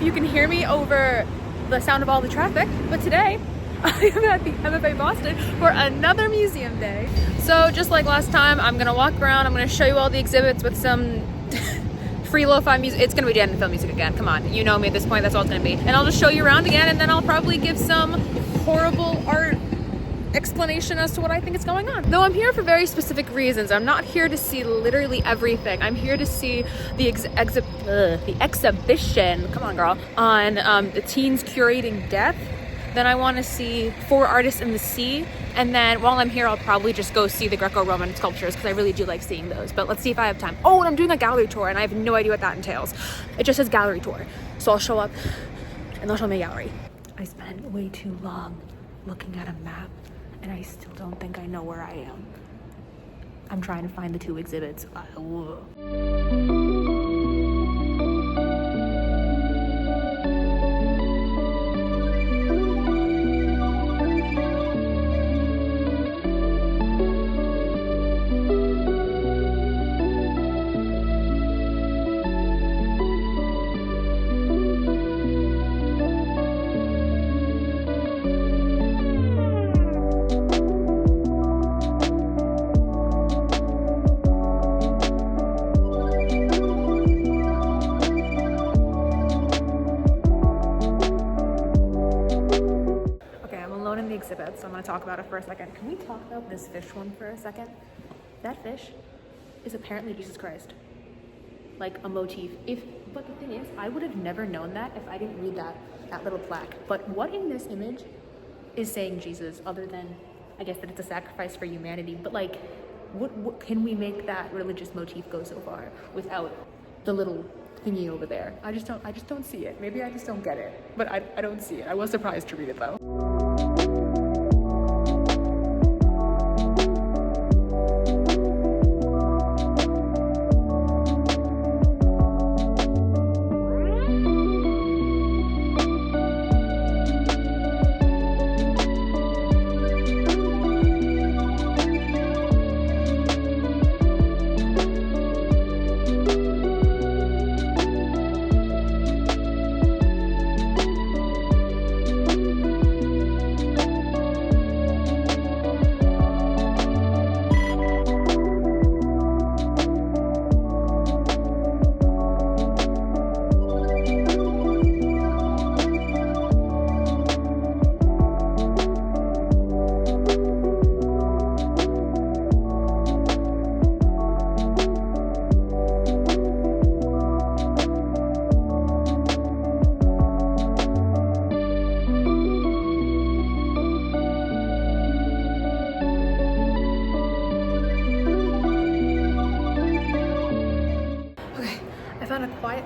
you can hear me over the sound of all the traffic, but today I am at the MFA Boston for another museum day. So just like last time, I'm gonna walk around, I'm gonna show you all the exhibits with some free lo-fi music. It's gonna be Dead Film music again, come on, you know me at this point, that's all it's gonna be. And I'll just show you around again, and then I'll probably give some horrible art explanation as to what I think is going on. Though I'm here for very specific reasons. I'm not here to see literally everything. I'm here to see the exhibition, come on girl, on the teens curating death. Then I want to see 4 artists in the sea, and then while I'm here I'll probably just go see the Greco-Roman sculptures because I really do like seeing those. But let's see if I have time. Oh, and I'm doing a gallery tour and I have no idea what that entails. It just says gallery tour. So I'll show up and they'll show me a gallery. I spent way too long looking at a map and I still don't think I know where I am. I'm trying to find the 2 exhibits. Exhibit, so I'm going to talk about it for a second. Can we talk about this fish one for a second? That fish is apparently Jesus Christ, like a motif. But the thing is, I would have never known that if I didn't read that little plaque. But what in this image is saying Jesus, other than I guess that it's a sacrifice for humanity? But like, what can we make that religious motif go so far without the little thingy over there? I just don't see it. Maybe I just don't get it, but I don't see it. I was surprised to read it though.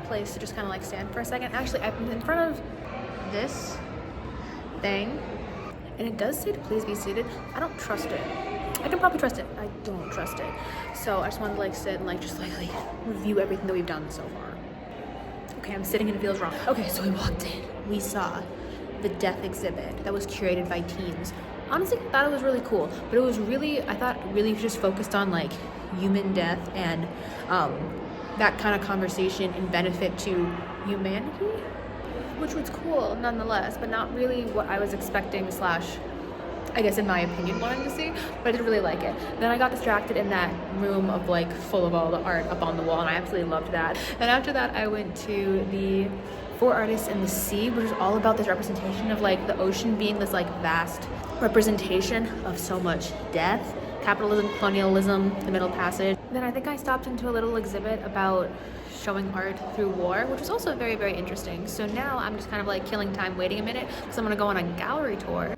Place to just kind of like stand for a second. Actually, I'm in front of this thing and it does say to please be seated. I don't trust it. I can probably trust it. I don't trust it. So I just wanted to like sit and like just like review everything that we've done so far. Okay, I'm sitting and it feels wrong. Okay, so we walked in. We saw the death exhibit that was curated by teens. Honestly, I thought it was really cool, but it was really, I thought really just focused on like human death and that kind of conversation and benefit to humanity, which was cool nonetheless, but not really what I was expecting slash, I guess in my opinion, wanting to see, but I didn't really like it. Then I got distracted in that room of like full of all the art up on the wall, and I absolutely loved that. And after that, I went to the 4 artists in the sea, which is all about this representation of like the ocean being this like vast representation of so much death, capitalism, colonialism, the Middle Passage. Then I think I stopped into a little exhibit about showing art through war, which was also very, very interesting. So now I'm just kind of like killing time waiting a minute because I'm gonna go on a gallery tour.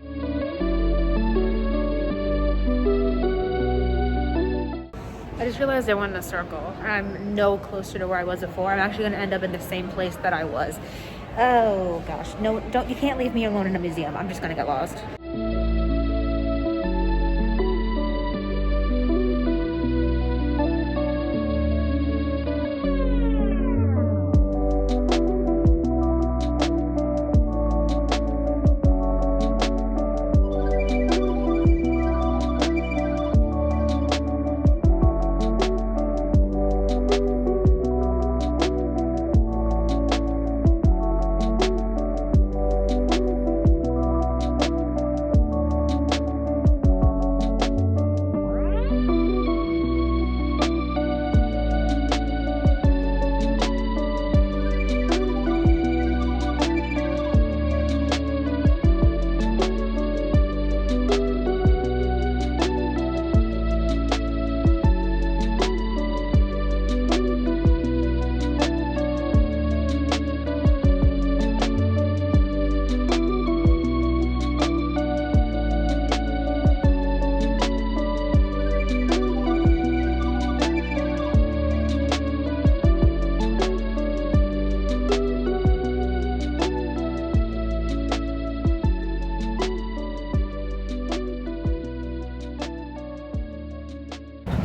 I just realized I went in a circle. I'm no closer to where I was before. I'm actually gonna end up in the same place that I was. Oh gosh, no, you can't leave me alone in a museum. I'm just gonna get lost.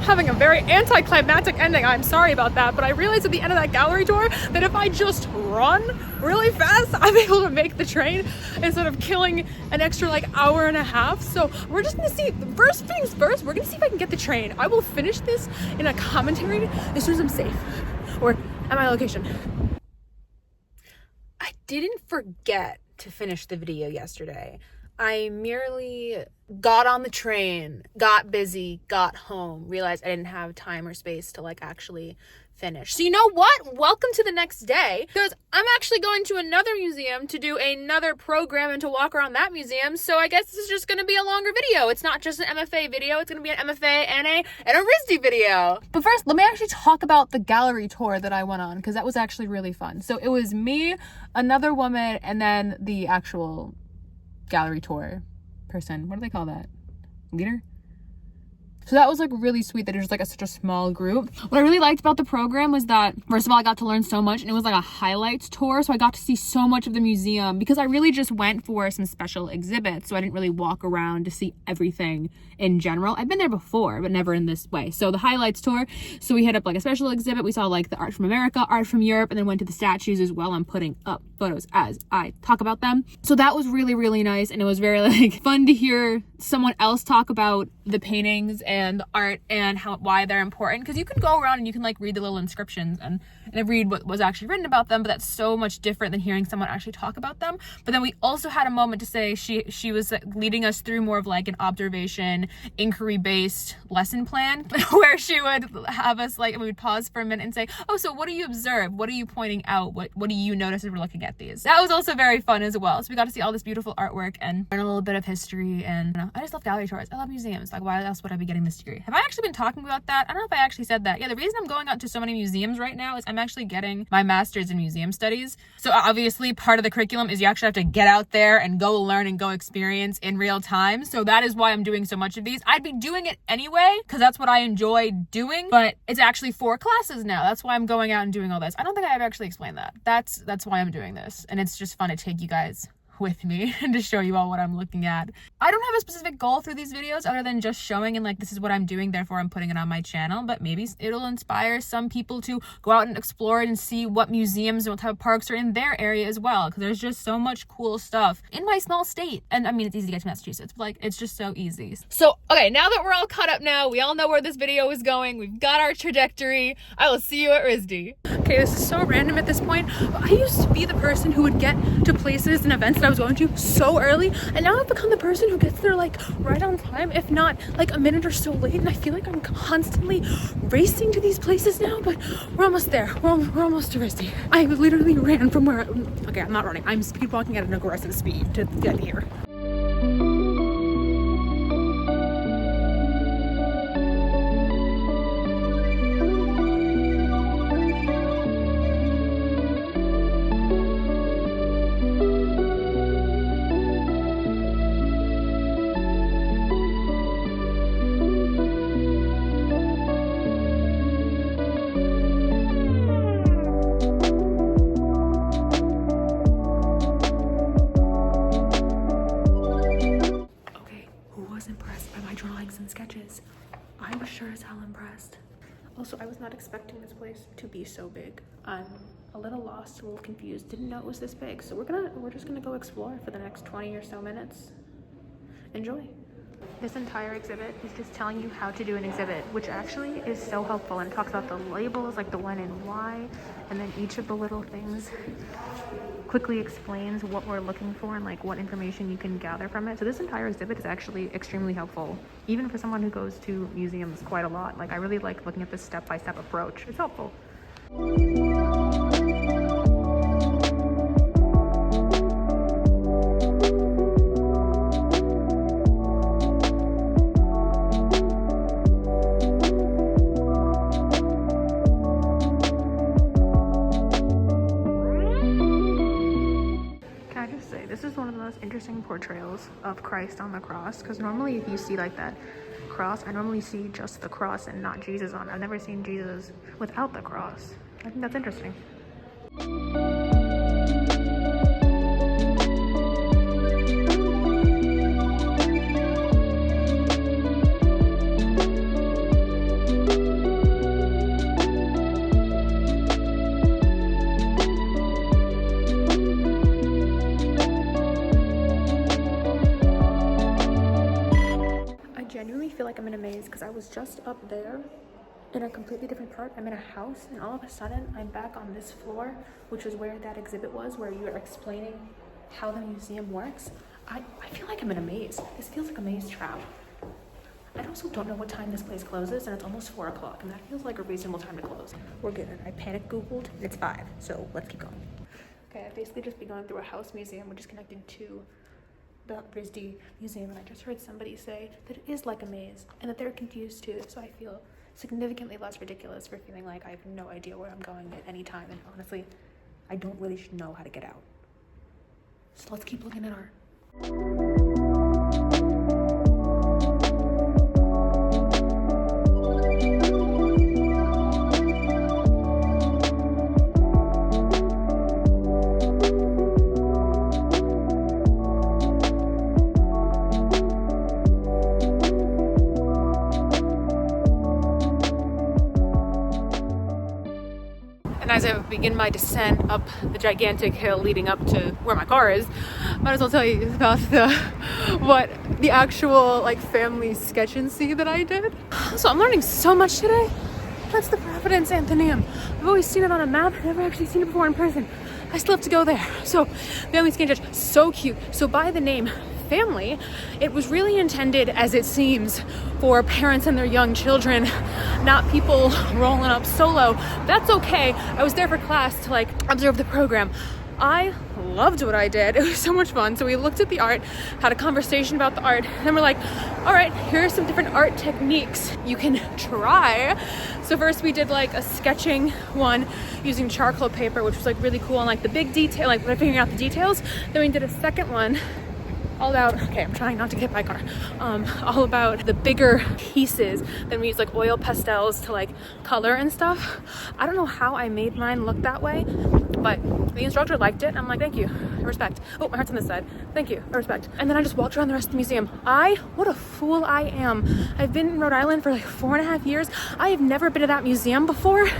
having a very anticlimactic ending. I'm sorry about that, but I realized at the end of that gallery tour that if I just run really fast, I'm able to make the train instead of killing an extra like hour and a half. So we're just gonna see, first things first, we're gonna see if I can get the train. I will finish this in a commentary as soon as I'm safe or at my location. I didn't forget to finish the video yesterday. I merely got on the train, got busy, got home, realized I didn't have time or space to like actually finish. So you know what? Welcome to the next day, because I'm actually going to another museum to do another program and to walk around that museum. So I guess this is just going to be a longer video. It's not just an MFA video. It's going to be an MFA and a RISD video. But first, let me actually talk about the gallery tour that I went on, because that was actually really fun. So it was me, another woman, and then the actual gallery tour person. What do they call that? Leader? So that was like really sweet that it was like such a small group. What I really liked about the program was that, first of all, I got to learn so much, and it was like a highlights tour. So I got to see so much of the museum because I really just went for some special exhibits. So I didn't really walk around to see everything in general. I've been there before, but never in this way. So the highlights tour. So we hit up like a special exhibit. We saw like the art from America, art from Europe, and then went to the statues as well. I'm putting up photos as I talk about them. So that was really, really nice. And it was very like fun to hear someone else talk about the paintings and the art and why they're important, because you can go around and you can like read the little inscriptions and read what was actually written about them, but that's so much different than hearing someone actually talk about them. But then we also had a moment to say she was leading us through more of like an observation, inquiry based lesson plan where she would have us like, we would pause for a minute and say, oh, so what do you observe? What are you pointing out? What do you notice as we're looking at these? That was also very fun as well. So we got to see all this beautiful artwork and learn a little bit of history. And I just love gallery tours. I love museums. Like, why else would I be getting this degree? Have I actually been talking about that? I don't know if I actually said that. Yeah, the reason I'm going out to so many museums right now is I'm actually getting my master's in museum studies. So obviously part of the curriculum is you actually have to get out there and go learn and go experience in real time. So that is why I'm doing so much of these. I'd be doing it anyway because that's what I enjoy doing, but it's actually 4 classes now. That's why I'm going out and doing all this. I don't think I've actually explained that. That's why I'm doing this. And it's just fun to take you guys with me and to show you all what I'm looking at. I don't have a specific goal through these videos other than just showing and like, this is what I'm doing, therefore I'm putting it on my channel, but maybe it'll inspire some people to go out and explore it and see what museums and what type of parks are in their area as well, because there's just so much cool stuff in my small state. And I mean, it's easy to get to Massachusetts, but like, it's just so easy. So, okay, now that we're all caught up now, we all know where this video is going, we've got our trajectory, I will see you at RISD. Okay, this is so random at this point, but I used to be the person who would get to places and events that I was going to so early, and now I've become the person who gets there like right on time, if not like a minute or so late, and I feel like I'm constantly racing to these places now, but we're almost there. We're almost to RISD. I literally ran from where, okay, I'm not running, I'm speed walking at an aggressive speed to get here. Sketches. I was sure as hell impressed. Also, I was not expecting this place to be so big. I'm a little lost, a little confused, didn't know it was this big. So we're just gonna go explore for the next 20 or so minutes. Enjoy. This entire exhibit is just telling you how to do an exhibit, which actually is so helpful, and it talks about the labels, like the when and why, and then each of the little things quickly explains what we're looking for and like what information you can gather from it. So this entire exhibit is actually extremely helpful, even for someone who goes to museums quite a lot. Like, I really like looking at this step-by-step approach. It's helpful. This is one of the most interesting portrayals of Christ on the cross, because normally if you see like that cross, I normally see just the cross and not Jesus on it. I've never seen Jesus without the cross. I think that's interesting. was just up there in a completely different part. I'm in a house, and all of a sudden I'm back on this floor, which is where that exhibit was, where you were explaining how the museum works. I feel like I'm in a maze. This feels like a maze trap. I also don't know what time this place closes, and it's almost 4 o'clock, and that feels like a reasonable time to close. We're good. I panic Googled, and it's 5, so let's keep going. Okay, I've basically just been going through a house museum, which is connected to the RISD museum, and I just heard somebody say that it is like a maze, and that they're confused too, so I feel significantly less ridiculous for feeling like I have no idea where I'm going at any time, and honestly, I don't really know how to get out. So let's keep looking at art. And as I begin my descent up the gigantic hill leading up to where my car is, might as well tell you about the actual like family sketch and see that I did. So I'm learning so much today. That's the Providence Athenaeum. I've always seen it on a map, never actually seen it before in person. I still have to go there. So family sketch, so cute. So by the name family, it was really intended, as it seems, for parents and their young children, not people rolling up solo. That's okay. I was there for class to like observe the program. I loved what I did. It was so much fun. So we looked at the art, had a conversation about the art, and then we're like, all right, here are some different art techniques you can try. So first we did like a sketching one using charcoal paper, which was like really cool, and like the big detail, like figuring out the details. Then we did a second one all about, okay, I'm trying not to hit my car, all about the bigger pieces. Then we used like oil pastels to like color and stuff. I don't know how I made mine look that way, but the instructor liked it. I'm like, thank you, I respect. Oh, my heart's on this side. Thank you, I respect. And then I just walked around the rest of the museum. What a fool I am. I've been in Rhode Island for like 4.5 years. I have never been to that museum before.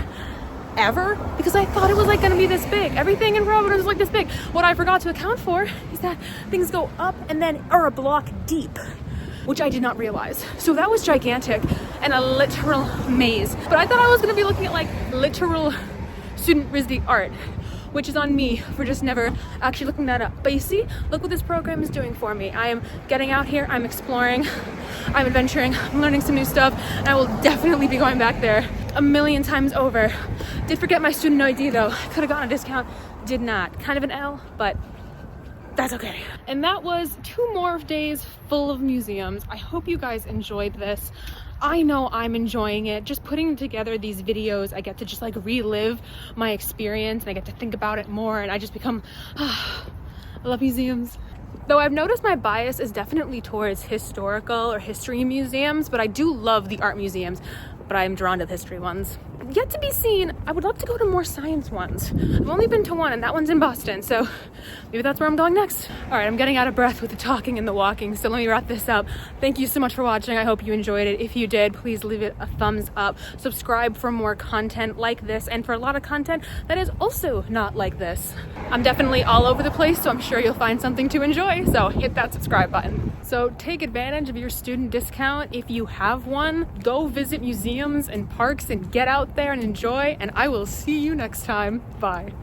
Ever, because I thought it was like gonna be this big. Everything in Providence was like this big. What I forgot to account for is that things go up and then are a block deep, which I did not realize. So that was gigantic and a literal maze. But I thought I was gonna be looking at like literal student RISD art, which is on me for just never actually looking that up. But you see, look what this program is doing for me. I am getting out here, I'm exploring, I'm adventuring, I'm learning some new stuff, and I will definitely be going back there 1,000,000 times over. Did forget my student ID though. Could have gotten a discount, did not. Kind of an L, but that's okay. And that was 2 more days full of museums. I hope you guys enjoyed this. I know I'm enjoying it. Just putting together these videos, I get to just like relive my experience, and I get to think about it more, and I just become, I love museums. Though I've noticed my bias is definitely towards historical or history museums, but I do love the art museums, but I am drawn to the history ones. Yet to be seen, I would love to go to more science ones. I've only been to one, and that one's in Boston, so maybe that's where I'm going next. All right, I'm getting out of breath with the talking and the walking, so let me wrap this up. Thank you so much for watching. I hope you enjoyed it. If you did, please leave it a thumbs up. Subscribe for more content like this, and for a lot of content that is also not like this. I'm definitely all over the place, so I'm sure you'll find something to enjoy, so hit that subscribe button. So take advantage of your student discount if you have one. Go visit museums and parks and get out there and enjoy, and I will see you next time. Bye.